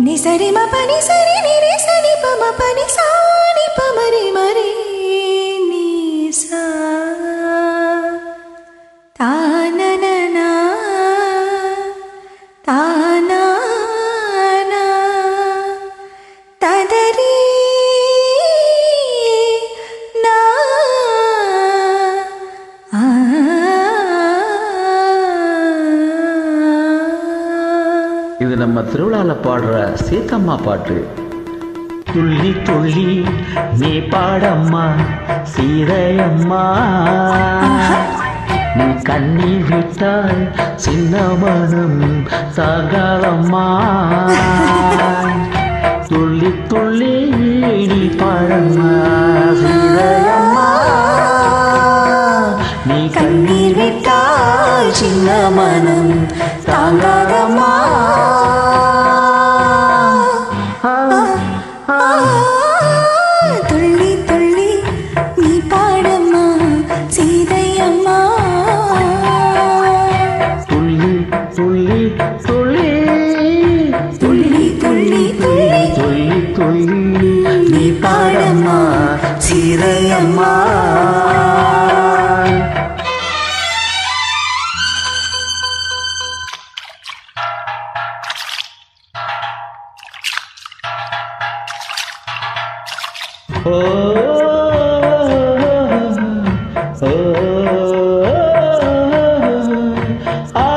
ni sari ma pa ni sari ni re sa ni pa ma pa ni sa ni pa ma re ni sa ta na na na ta na na ta da re na இது நம்ம திருவிழால பாடுற சீத்தம்மா பாட்டு. துள்ளி துள்ளி நீ பாடம்மா சீதையம்மா, நீ கண்ணீர் விட்டால் சின்ன மனம் தாங்காதம்மா. துள்ளி துள்ளி நீ பாடம்மா சீதையம்மா, நீ கண்ணீர் விட்டால் சின்ன மனம் தாங்காதம்மா. துள்ளி துள்ளி நீ பாடம்மா சீதையம்மா, துள்ளி துள்ளி துள்ளி துள்ளி துள்ளி துள்ளி துள்ளி துள்ளி நீ பாடம்மா சீதையம்மா. ஓ ஓ ஆ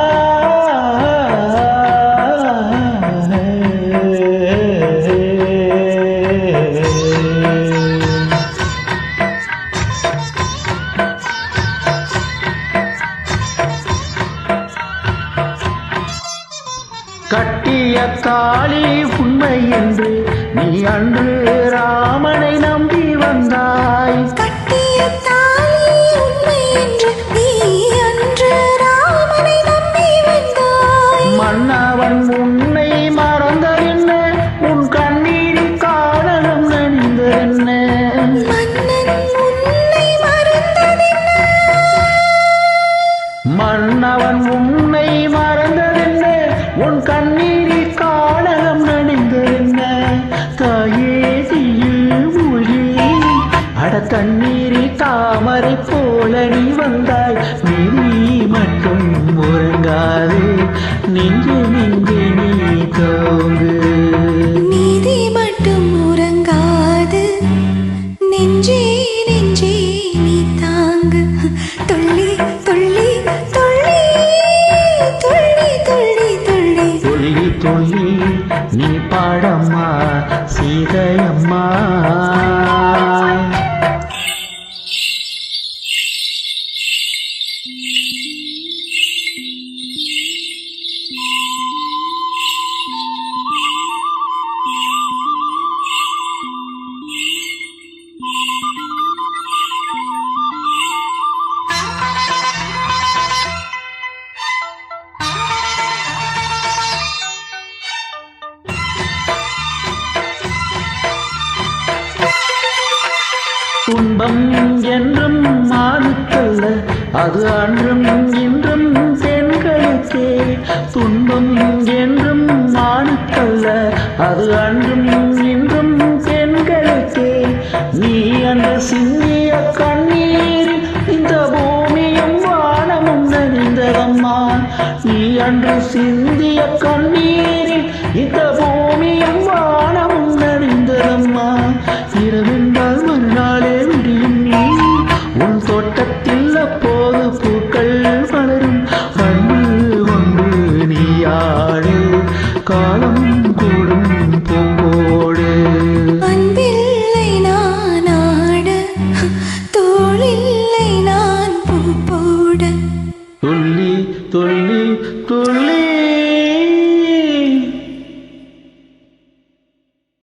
கட்டிய தாலி உண்மை என்று நீ அன்று ராமனை நம்பி வந்தாய். கட்டிய தாலி உண்மை என்று நீ அன்று ராமனை நம்பி வந்தாய். மன்னவன் உன்னை மறந்ததென்ன, உன் கண்ணீரில் காரணம் நனிந்ததென்ன. மன்னன் உன்னை மறந்ததென்ன, மன்னவன் உன்னை மறந்ததென்ன, உன் கண்ணீரில் காரணம் நனிந்ததென்ன. தாயே தீயில் மூழ்கி அட தண்ணீரில் தாமரை போல நீ வந்தாய். நீ மட்டும் உறங்காது நெஞ்சு நெஞ்சு நீ தோங்கு. நீதி மட்டும் உறங்காது நெஞ்சே நெஞ்சே நீ தாங்கு. துள்ளி துள்ளி துள்ளி துள்ளி துள்ளி துள்ளி துள்ளி துள்ளி நீ பாடம்மா சீதையம்மா. துன்பம் என்றும் மானுக்கல்ல, அது அன்றும் இன்றும் பெண்களுக்கே. துன்பம் என்றும் மானுக்கல்ல, அது அன்றும் இன்றும் பெண்களுக்கே. நீ அந்த சிந்திய கண்ணீர் இந்த பூமியும் வானமும் நனிந்ததம்மா. நீ அன்று சிந்திய கண்ணீரில் இந்த பூமியும் வானமும் நனிந்ததம்மா. இரவென்றால் மறுநாளே விடியும் நீ உன் தோட்டத்தில் அப்போது பூக்கள் மலரும். அன்பு ஒன்று நீயாடு காலம் கூடும் பூங்கோடு. அன்பில்லை நான் ஆட, தோளில்லை நான் பூ போட. துள்ளி துள்ளி துள்ளி